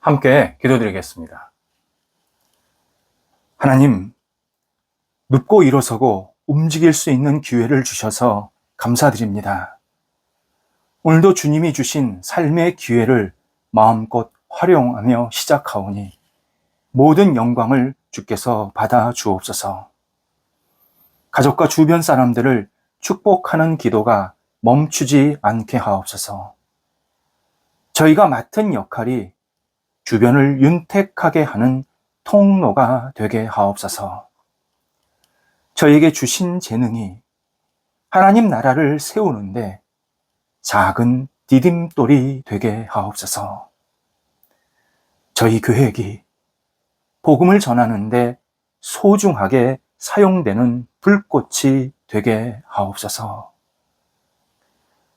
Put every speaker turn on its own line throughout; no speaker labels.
함께 기도드리겠습니다. 하나님, 눕고 일어서고 움직일 수 있는 기회를 주셔서 감사드립니다. 오늘도 주님이 주신 삶의 기회를 마음껏 활용하며 시작하오니 모든 영광을 주께서 받아 주옵소서. 가족과 주변 사람들을 축복하는 기도가 멈추지 않게 하옵소서. 저희가 맡은 역할이 주변을 윤택하게 하는 통로가 되게 하옵소서. 저에게 주신 재능이 하나님 나라를 세우는데 작은 디딤돌이 되게 하옵소서. 저희 교회기 복음을 전하는데 소중하게 사용되는 불꽃이 되게 하옵소서.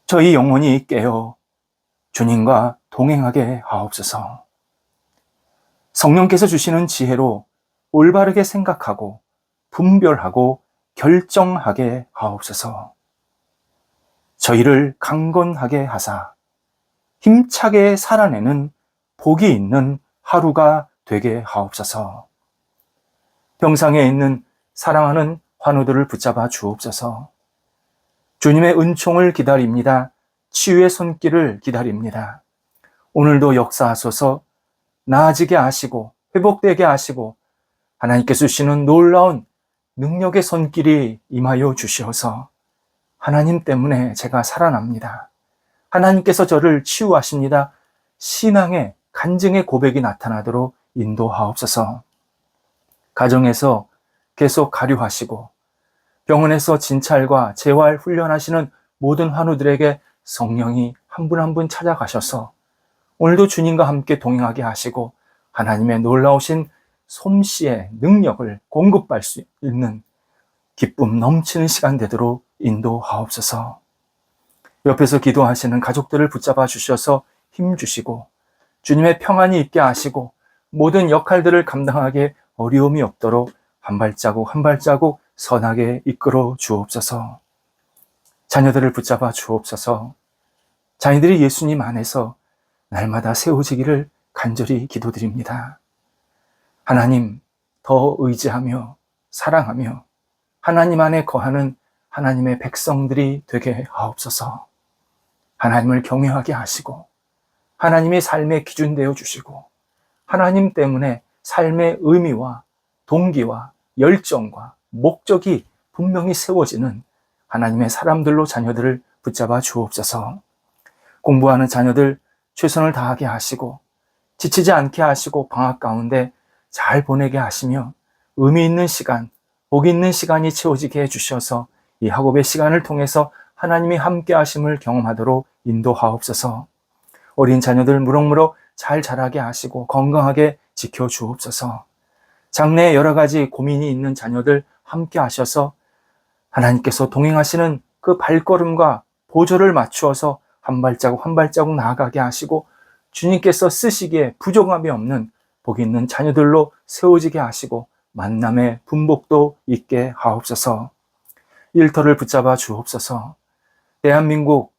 저희 영혼이 깨어 주님과 동행하게 하옵소서. 성령께서 주시는 지혜로 올바르게 생각하고 분별하고 결정하게 하옵소서. 저희를 강건하게 하사 힘차게 살아내는 복이 있는 하루가 되게 하옵소서. 병상에 있는 사랑하는 환우들을 붙잡아 주옵소서. 주님의 은총을 기다립니다. 치유의 손길을 기다립니다. 오늘도 역사하소서. 나아지게 하시고 회복되게 하시고 하나님께서 주시는 놀라운 능력의 손길이 임하여 주시어서 하나님 때문에 제가 살아납니다. 하나님께서 저를 치유하십니다. 신앙의 간증의 고백이 나타나도록 인도하옵소서. 가정에서 계속 가류하시고 병원에서 진찰과 재활 훈련하시는 모든 환우들에게 성령이 한 분 한 분 찾아가셔서 오늘도 주님과 함께 동행하게 하시고 하나님의 놀라우신 솜씨의 능력을 공급할 수 있는 기쁨 넘치는 시간 되도록 인도하옵소서. 옆에서 기도하시는 가족들을 붙잡아 주셔서 힘 주시고 주님의 평안이 있게 하시고 모든 역할들을 감당하기에 어려움이 없도록 한 발자국 한 발자국 선하게 이끌어 주옵소서. 자녀들을 붙잡아 주옵소서. 자녀들이 예수님 안에서 날마다 세워지기를 간절히 기도드립니다. 하나님, 더 의지하며 사랑하며 하나님 안에 거하는 하나님의 백성들이 되게 하옵소서. 하나님을 경외하게 하시고 하나님의 삶의 기준 되어 주시고 하나님 때문에 삶의 의미와 동기와 열정과 목적이 분명히 세워지는 하나님의 사람들로 자녀들을 붙잡아 주옵소서. 공부하는 자녀들 최선을 다하게 하시고 지치지 않게 하시고 방학 가운데 잘 보내게 하시며 의미 있는 시간, 복 있는 시간이 채워지게 해주셔서 이 학업의 시간을 통해서 하나님이 함께 하심을 경험하도록 인도하옵소서. 어린 자녀들 무럭무럭 잘 자라게 하시고 건강하게 지켜주옵소서. 장래에 여러 가지 고민이 있는 자녀들 함께 하셔서 하나님께서 동행하시는 그 발걸음과 보조를 맞추어서 한 발자국 한 발자국 나아가게 하시고 주님께서 쓰시기에 부족함이 없는 복 있는 자녀들로 세워지게 하시고 만남의 분복도 있게 하옵소서. 일터를 붙잡아 주옵소서. 대한민국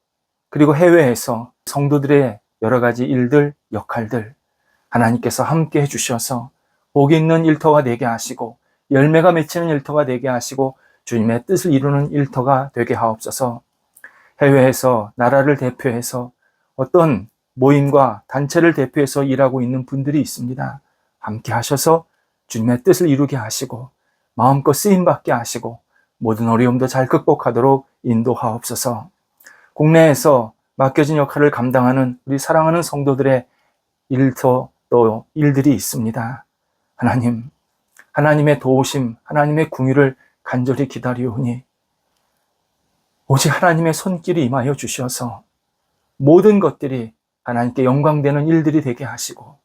그리고 해외에서 성도들의 여러 가지 일들, 역할들 하나님께서 함께 해주셔서 복 있는 일터가 되게 하시고 열매가 맺히는 일터가 되게 하시고 주님의 뜻을 이루는 일터가 되게 하옵소서. 해외에서 나라를 대표해서 어떤 모임과 단체를 대표해서 일하고 있는 분들이 있습니다. 함께 하셔서 주님의 뜻을 이루게 하시고 마음껏 쓰임받게 하시고 모든 어려움도 잘 극복하도록 인도하옵소서. 국내에서 맡겨진 역할을 감당하는 우리 사랑하는 성도들의 일터 또 일들이 있습니다. 하나님, 하나님의 도우심, 하나님의 궁유를 간절히 기다리오니 오직 하나님의 손길이 임하여 주셔서 모든 것들이 하나님께 영광되는 일들이 되게 하시고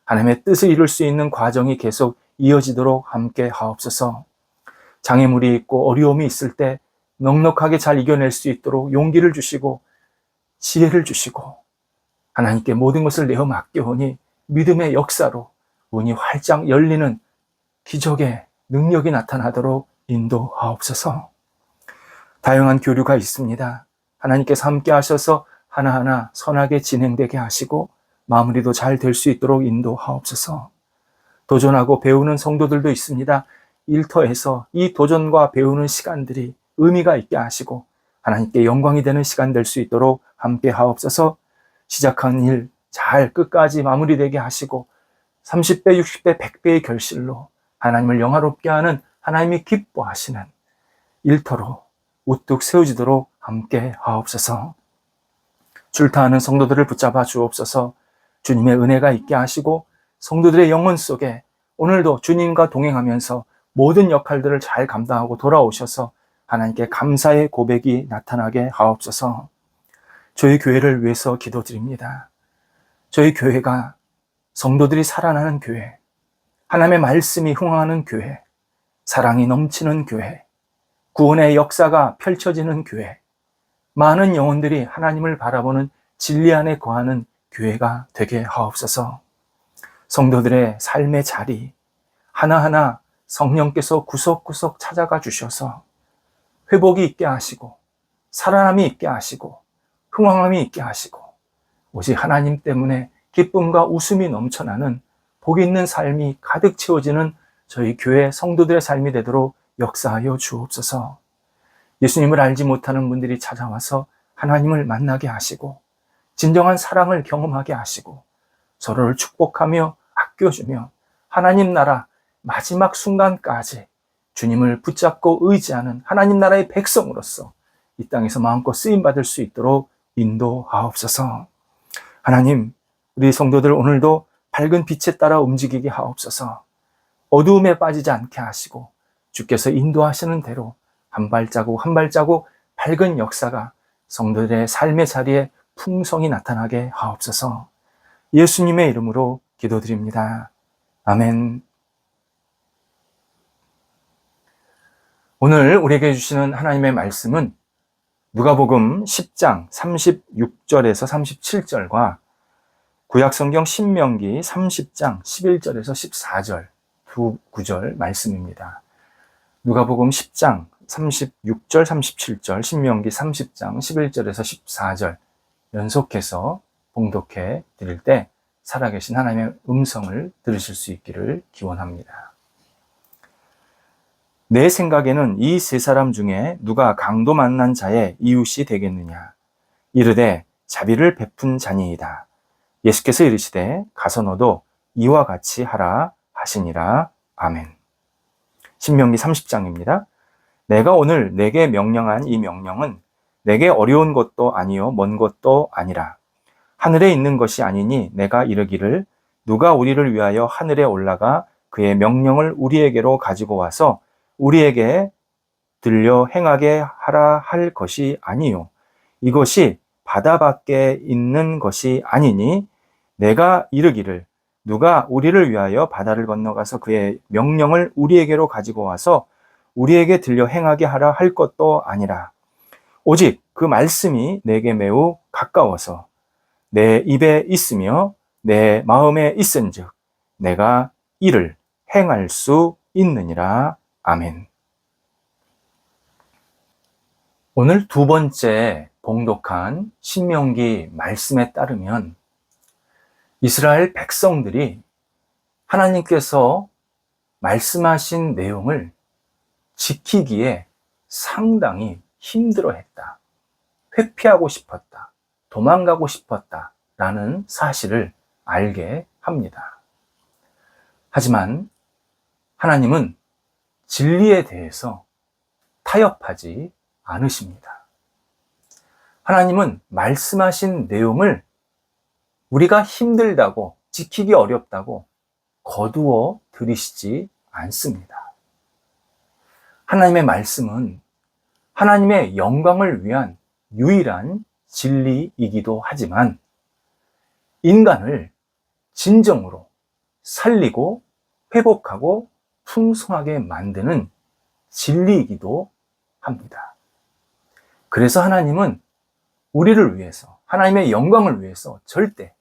하나님의 뜻을 이룰 수 있는 과정이 계속 이어지도록 함께 하옵소서. 장애물이 있고 어려움이 있을 때 넉넉하게 잘 이겨낼 수 있도록 용기를 주시고 지혜를 주시고 하나님께 모든 것을 내어 맡겨오니 믿음의 역사로 문이 활짝 열리는 기적의 능력이 나타나도록 인도하옵소서. 다양한 교류가 있습니다. 하나님께서 함께 하셔서 하나하나 선하게 진행되게 하시고 마무리도 잘 될 수 있도록 인도하옵소서. 도전하고 배우는 성도들도 있습니다. 일터에서 이 도전과 배우는 시간들이 의미가 있게 하시고 하나님께 영광이 되는 시간 될 수 있도록 함께 하옵소서. 시작한 일 잘 끝까지 마무리되게 하시고 30배, 60배, 100배의 결실로 하나님을 영화롭게 하는 하나님이 기뻐하시는 일터로 우뚝 세워지도록 함께 하옵소서. 출타하는 성도들을 붙잡아 주옵소서. 주님의 은혜가 있게 하시고 성도들의 영혼 속에 오늘도 주님과 동행하면서 모든 역할들을 잘 감당하고 돌아오셔서 하나님께 감사의 고백이 나타나게 하옵소서. 저희 교회를 위해서 기도드립니다. 저희 교회가 성도들이 살아나는 교회, 하나님의 말씀이 흥황하는 교회, 사랑이 넘치는 교회, 구원의 역사가 펼쳐지는 교회, 많은 영혼들이 하나님을 바라보는 진리 안에 거하는 교회가 되게 하옵소서. 성도들의 삶의 자리 하나하나 성령께서 구석구석 찾아가 주셔서 회복이 있게 하시고 살아남이 있게 하시고 흥황함이 있게 하시고 오직 하나님 때문에 기쁨과 웃음이 넘쳐나는 복 있는 삶이 가득 채워지는 저희 교회 성도들의 삶이 되도록 역사하여 주옵소서. 예수님을 알지 못하는 분들이 찾아와서 하나님을 만나게 하시고 진정한 사랑을 경험하게 하시고 서로를 축복하며 아껴주며 하나님 나라 마지막 순간까지 주님을 붙잡고 의지하는 하나님 나라의 백성으로서 이 땅에서 마음껏 쓰임받을 수 있도록 인도하옵소서. 하나님, 우리 성도들 오늘도 밝은 빛에 따라 움직이게 하옵소서. 어두움에 빠지지 않게 하시고 주께서 인도하시는 대로 한 발자국 한 발자국 밝은 역사가 성도들의 삶의 자리에 풍성히 나타나게 하옵소서. 예수님의 이름으로 기도드립니다. 아멘. 오늘 우리에게 주시는 하나님의 말씀은 누가복음 10장 36절에서 37절과 구약성경 신명기 30장 11절에서 14절 두 구절 말씀입니다. 누가복음 10장 36절 37절, 신명기 30장 11절에서 14절 연속해서 봉독해 드릴 때 살아계신 하나님의 음성을 들으실 수 있기를 기원합니다. 내 생각에는 이 세 사람 중에 누가 강도 만난 자의 이웃이 되겠느냐. 이르되 자비를 베푼 자니이다. 예수께서 이르시되 가서 너도 이와 같이 하라 하시니라. 아멘. 신명기 30장입니다. 내가 오늘 내게 명령한 이 명령은 내게 어려운 것도 아니요 먼 것도 아니라 하늘에 있는 것이 아니니 내가 이르기를 누가 우리를 위하여 하늘에 올라가 그의 명령을 우리에게로 가지고 와서 우리에게 들려 행하게 하라 할 것이 아니요 이것이 바다 밖에 있는 것이 아니니 내가 이르기를 누가 우리를 위하여 바다를 건너가서 그의 명령을 우리에게로 가지고 와서 우리에게 들려 행하게 하라 할 것도 아니라 오직 그 말씀이 내게 매우 가까워서 내 입에 있으며 내 마음에 있은즉 내가 이를 행할 수 있느니라. 아멘. 오늘 두 번째 봉독한 신명기 말씀에 따르면 이스라엘 백성들이 하나님께서 말씀하신 내용을 지키기에 상당히 힘들어했다. 회피하고 싶었다. 도망가고 싶었다. 라는 사실을 알게 합니다. 하지만 하나님은 진리에 대해서 타협하지 않으십니다. 하나님은 말씀하신 내용을 우리가 힘들다고 지키기 어렵다고 거두어 들이시지 않습니다. 하나님의 말씀은 하나님의 영광을 위한 유일한 진리이기도 하지만 인간을 진정으로 살리고 회복하고 풍성하게 만드는 진리이기도 합니다. 그래서 하나님은 우리를 위해서 하나님의 영광을 위해서 절대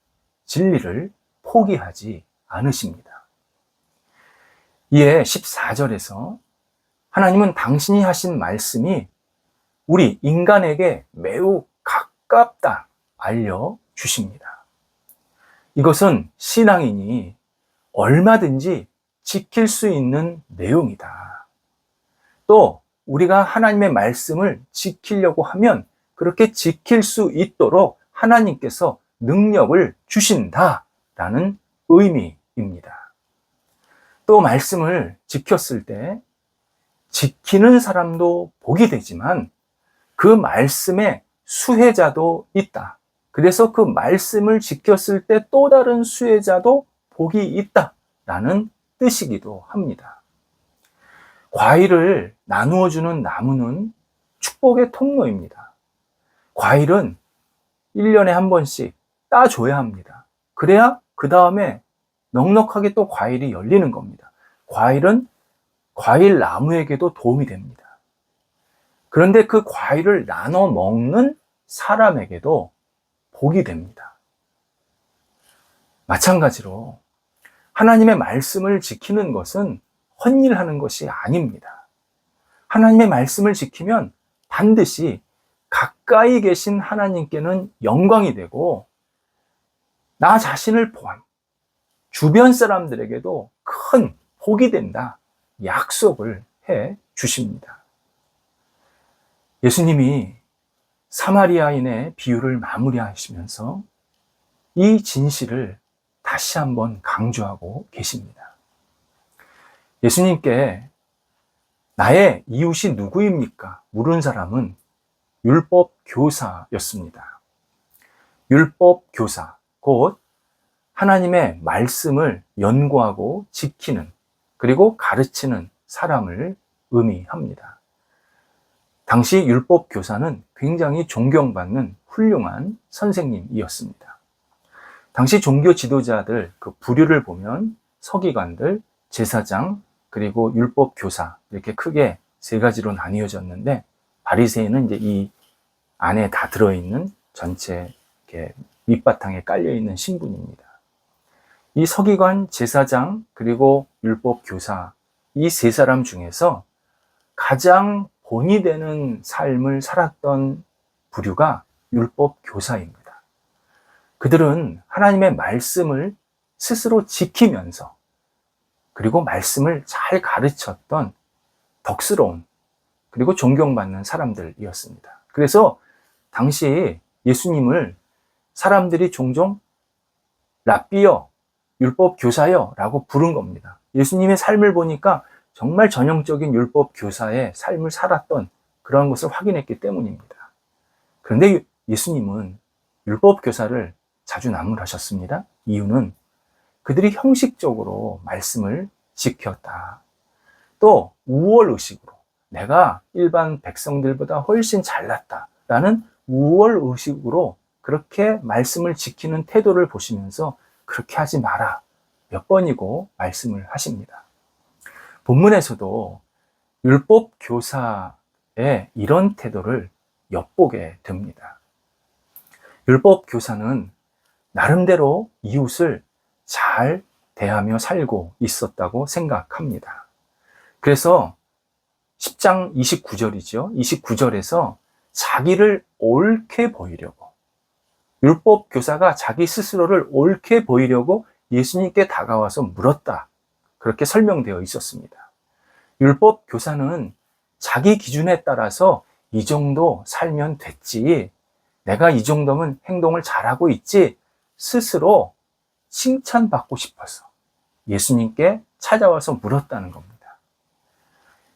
진리를 포기하지 않으십니다. 이에 14절에서 하나님은 당신이 하신 말씀이 우리 인간에게 매우 가깝다 알려주십니다. 이것은 신앙인이 얼마든지 지킬 수 있는 내용이다. 또 우리가 하나님의 말씀을 지키려고 하면 그렇게 지킬 수 있도록 하나님께서 능력을 주신다라는 의미입니다. 또 말씀을 지켰을 때 지키는 사람도 복이 되지만 그 말씀의 수혜자도 있다. 그래서 그 말씀을 지켰을 때 또 다른 수혜자도 복이 있다라는 뜻이기도 합니다. 과일을 나누어 주는 나무는 축복의 통로입니다. 과일은 1년에 한 번씩 따줘야 합니다. 그래야 그 다음에 넉넉하게 또 과일이 열리는 겁니다. 과일은 과일 나무에게도 도움이 됩니다. 그런데 그 과일을 나눠 먹는 사람에게도 복이 됩니다. 마찬가지로 하나님의 말씀을 지키는 것은 헛일하는 것이 아닙니다. 하나님의 말씀을 지키면 반드시 가까이 계신 하나님께는 영광이 되고 나 자신을 포함 주변 사람들에게도 큰 복이 된다 약속을 해 주십니다. 예수님이 사마리아인의 비유를 마무리하시면서 이 진실을 다시 한번 강조하고 계십니다. 예수님께 나의 이웃이 누구입니까? 물은 사람은 율법 교사였습니다. 율법 교사, 곧 하나님의 말씀을 연구하고 지키는 그리고 가르치는 사람을 의미합니다. 당시 율법 교사는 굉장히 존경받는 훌륭한 선생님이었습니다. 당시 종교 지도자들 그 부류를 보면 서기관들, 제사장, 그리고 율법 교사 이렇게 크게 세 가지로 나뉘어졌는데 바리새인은 이제 이 안에 다 들어있는 전체 이렇게 밑바탕에 깔려있는 신분입니다. 이 서기관, 제사장, 그리고 율법 교사 이 세 사람 중에서 가장 본이 되는 삶을 살았던 부류가 율법 교사입니다. 그들은 하나님의 말씀을 스스로 지키면서 그리고 말씀을 잘 가르쳤던 덕스러운 그리고 존경받는 사람들이었습니다. 그래서 당시 예수님을 사람들이 종종 랍비여, 율법 교사여 라고 부른 겁니다. 예수님의 삶을 보니까 정말 전형적인 율법 교사의 삶을 살았던 그런 것을 확인했기 때문입니다. 그런데 예수님은 율법 교사를 자주 나무라셨습니다. 이유는 그들이 형식적으로 말씀을 지켰다. 또 우월의식으로 내가 일반 백성들보다 훨씬 잘났다라는 우월의식으로 그렇게 말씀을 지키는 태도를 보시면서 그렇게 하지 마라 몇 번이고 말씀을 하십니다. 본문에서도 율법 교사의 이런 태도를 엿보게 됩니다. 율법 교사는 나름대로 이웃을 잘 대하며 살고 있었다고 생각합니다. 그래서 10장 29절이죠. 29절에서 자기를 옳게 보이려고 율법 교사가 자기 스스로를 옳게 보이려고 예수님께 다가와서 물었다. 그렇게 설명되어 있었습니다. 율법 교사는 자기 기준에 따라서 이 정도 살면 됐지, 내가 이 정도면 행동을 잘하고 있지 스스로 칭찬받고 싶어서 예수님께 찾아와서 물었다는 겁니다.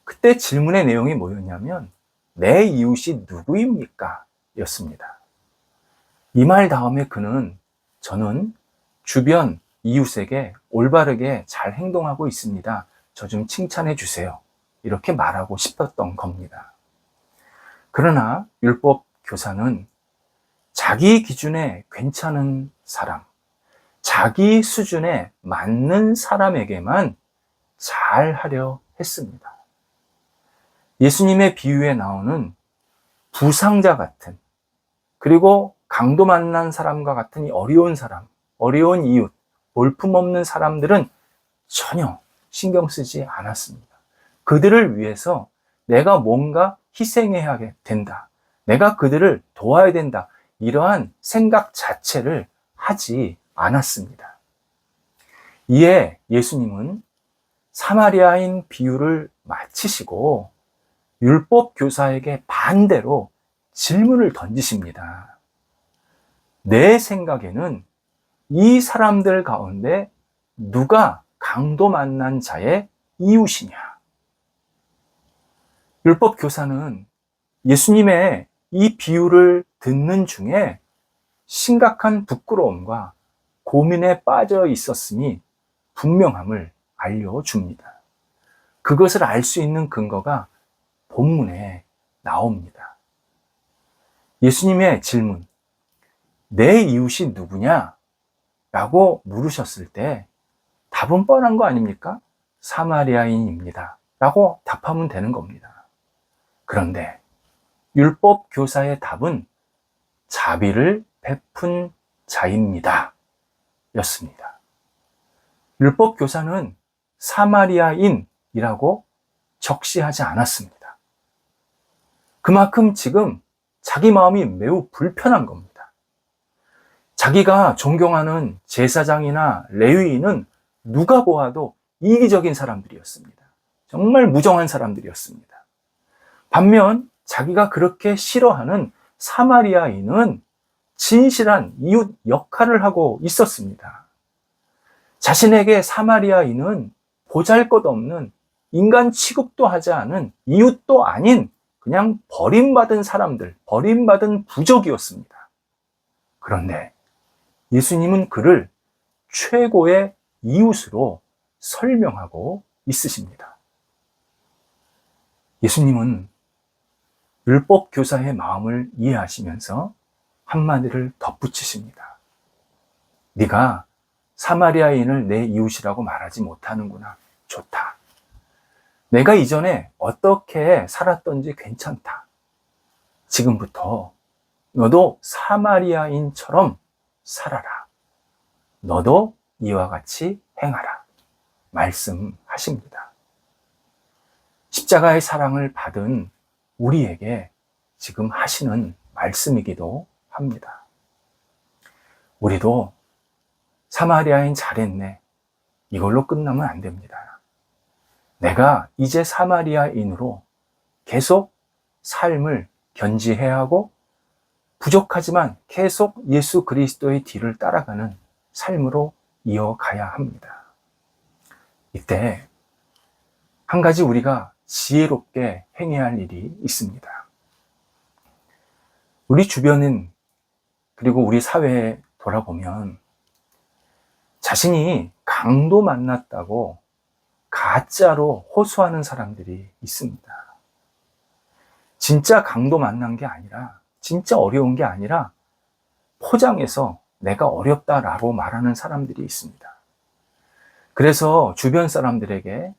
그때 질문의 내용이 뭐였냐면 내 이웃이 누구입니까? 였습니다. 이 말 다음에 그는 저는 주변 이웃에게 올바르게 잘 행동하고 있습니다. 저 좀 칭찬해 주세요. 이렇게 말하고 싶었던 겁니다. 그러나 율법 교사는 자기 기준에 괜찮은 사람, 자기 수준에 맞는 사람에게만 잘 하려 했습니다. 예수님의 비유에 나오는 부상자 같은, 그리고 강도 만난 사람과 같은 이 어려운 사람, 어려운 이웃, 볼품없는 사람들은 전혀 신경 쓰지 않았습니다. 그들을 위해서 내가 뭔가 희생해야 된다. 내가 그들을 도와야 된다. 이러한 생각 자체를 하지 않았습니다. 이에 예수님은 사마리아인 비유를 마치시고 율법 교사에게 반대로 질문을 던지십니다. 내 생각에는 이 사람들 가운데 누가 강도 만난 자의 이웃이냐? 율법 교사는 예수님의 이 비유를 듣는 중에 심각한 부끄러움과 고민에 빠져 있었음이 분명함을 알려줍니다. 그것을 알 수 있는 근거가 본문에 나옵니다. 예수님의 질문, 내 이웃이 누구냐? 라고 물으셨을 때 답은 뻔한 거 아닙니까? 사마리아인입니다. 라고 답하면 되는 겁니다. 그런데 율법 교사의 답은 자비를 베푼 자입니다. 였습니다. 율법 교사는 사마리아인이라고 적시하지 않았습니다. 그만큼 지금 자기 마음이 매우 불편한 겁니다. 자기가 존경하는 제사장이나 레위인은 누가 보아도 이기적인 사람들이었습니다. 정말 무정한 사람들이었습니다. 반면 자기가 그렇게 싫어하는 사마리아인은 진실한 이웃 역할을 하고 있었습니다. 자신에게 사마리아인은 보잘것없는 인간 취급도 하지 않은 이웃도 아닌 그냥 버림받은 사람들, 버림받은 부족이었습니다. 그런데 예수님은 그를 최고의 이웃으로 설명하고 있으십니다. 예수님은 율법 교사의 마음을 이해하시면서 한마디를 덧붙이십니다. 네가 사마리아인을 내 이웃이라고 말하지 못하는구나. 좋다. 내가 이전에 어떻게 살았던지 괜찮다. 지금부터 너도 사마리아인처럼 살아라. 너도 이와 같이 행하라. 말씀하십니다. 십자가의 사랑을 받은 우리에게 지금 하시는 말씀이기도 합니다. 우리도 사마리아인 잘했네. 이걸로 끝나면 안 됩니다. 내가 이제 사마리아인으로 계속 삶을 견지해야 하고 부족하지만 계속 예수 그리스도의 뒤를 따라가는 삶으로 이어가야 합니다. 이때 한 가지 우리가 지혜롭게 행해야 할 일이 있습니다. 우리 주변인 그리고 우리 사회에 돌아보면 자신이 강도 만났다고 가짜로 호소하는 사람들이 있습니다. 진짜 강도 만난 게 아니라, 진짜 어려운 게 아니라 포장해서 내가 어렵다라고 말하는 사람들이 있습니다. 그래서 주변 사람들에게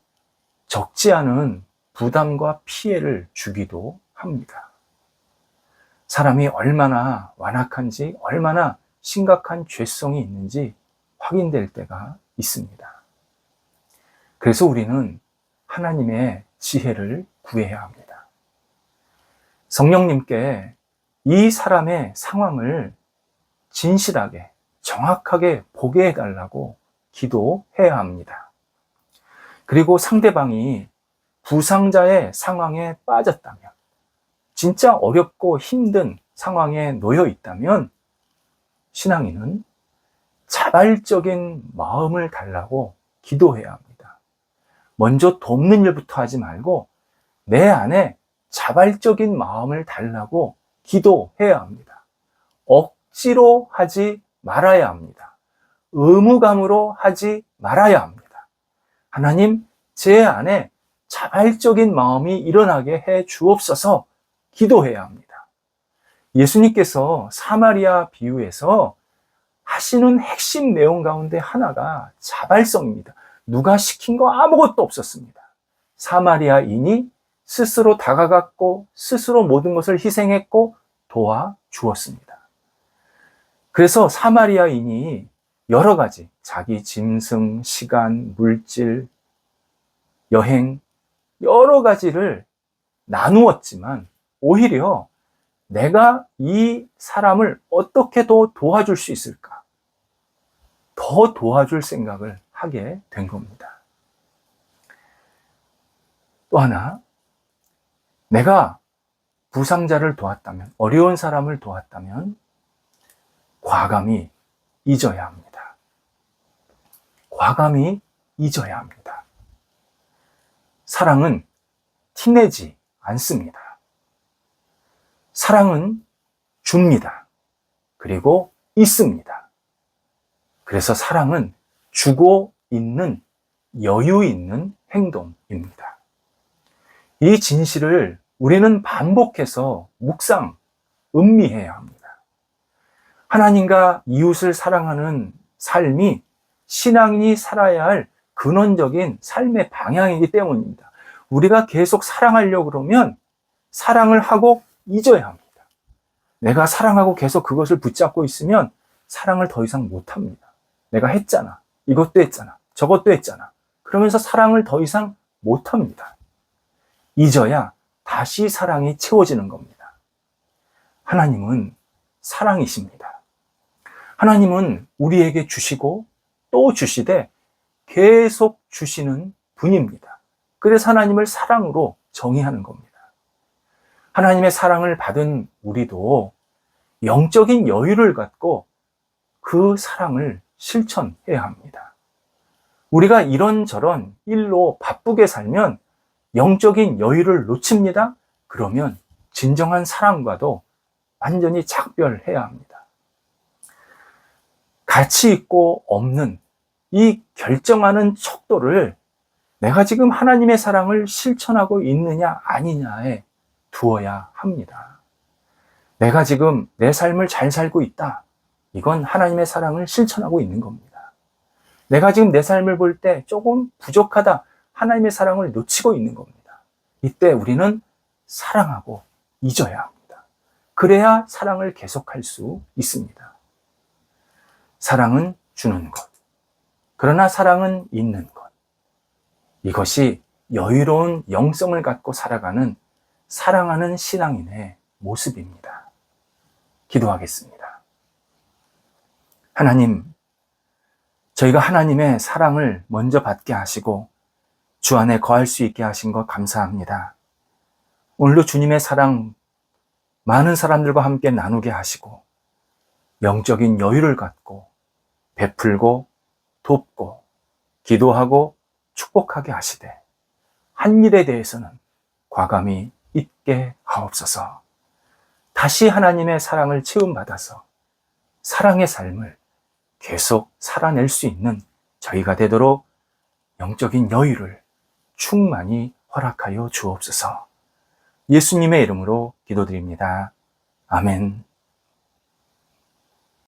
적지 않은 부담과 피해를 주기도 합니다. 사람이 얼마나 완악한지, 얼마나 심각한 죄성이 있는지 확인될 때가 있습니다. 그래서 우리는 하나님의 지혜를 구해야 합니다. 성령님께 이 사람의 상황을 진실하게, 정확하게 보게 해달라고 기도해야 합니다. 그리고 상대방이 부상자의 상황에 빠졌다면, 진짜 어렵고 힘든 상황에 놓여 있다면 신앙인은 자발적인 마음을 달라고 기도해야 합니다. 먼저 돕는 일부터 하지 말고 내 안에 자발적인 마음을 달라고 기도해야 합니다. 억지로 하지 말아야 합니다. 의무감으로 하지 말아야 합니다. 하나님, 제 안에 자발적인 마음이 일어나게 해 주옵소서 기도해야 합니다. 예수님께서 사마리아 비유에서 하시는 핵심 내용 가운데 하나가 자발성입니다. 누가 시킨 거 아무것도 없었습니다. 사마리아인이 스스로 다가갔고 스스로 모든 것을 희생했고 도와주었습니다. 그래서 사마리아인이 여러 가지 자기 짐승, 시간, 물질, 여행 여러 가지를 나누었지만 오히려 내가 이 사람을 어떻게 더 도와줄 수 있을까? 더 도와줄 생각을 하게 된 겁니다. 또 하나, 내가 부상자를 도왔다면, 어려운 사람을 도왔다면 과감히 잊어야 합니다. 과감히 잊어야 합니다. 사랑은 티내지 않습니다. 사랑은 줍니다. 그리고 있습니다. 그래서 사랑은 주고 있는 여유 있는 행동입니다. 이 진실을 우리는 반복해서 묵상, 음미해야 합니다. 하나님과 이웃을 사랑하는 삶이 신앙인이 살아야 할 근원적인 삶의 방향이기 때문입니다. 우리가 계속 사랑하려고 그러면 사랑을 하고 잊어야 합니다. 내가 사랑하고 계속 그것을 붙잡고 있으면 사랑을 더 이상 못합니다. 내가 했잖아. 이것도 했잖아. 저것도 했잖아. 그러면서 사랑을 더 이상 못합니다. 잊어야 다시 사랑이 채워지는 겁니다. 하나님은 사랑이십니다. 하나님은 우리에게 주시고 또 주시되 계속 주시는 분입니다. 그래서 하나님을 사랑으로 정의하는 겁니다. 하나님의 사랑을 받은 우리도 영적인 여유를 갖고 그 사랑을 실천해야 합니다. 우리가 이런저런 일로 바쁘게 살면 영적인 여유를 놓칩니다. 그러면 진정한 사랑과도 완전히 작별해야 합니다. 가치 있고 없는 이 결정하는 척도를 내가 지금 하나님의 사랑을 실천하고 있느냐 아니냐에 두어야 합니다. 내가 지금 내 삶을 잘 살고 있다. 이건 하나님의 사랑을 실천하고 있는 겁니다. 내가 지금 내 삶을 볼 때 조금 부족하다. 하나님의 사랑을 놓치고 있는 겁니다. 이때 우리는 사랑하고 잊어야 합니다. 그래야 사랑을 계속할 수 있습니다. 사랑은 주는 것. 그러나 사랑은 있는 것. 이것이 여유로운 영성을 갖고 살아가는 사랑하는 신앙인의 모습입니다. 기도하겠습니다. 하나님, 저희가 하나님의 사랑을 먼저 받게 하시고 주 안에 거할 수 있게 하신 것 감사합니다. 오늘도 주님의 사랑 많은 사람들과 함께 나누게 하시고 영적인 여유를 갖고 베풀고 돕고 기도하고 축복하게 하시되 한 일에 대해서는 과감히 잊게 하옵소서. 다시 하나님의 사랑을 체험받아서 사랑의 삶을 계속 살아낼 수 있는 저희가 되도록 영적인 여유를 충만히 허락하여 주옵소서. 예수님의 이름으로 기도드립니다. 아멘.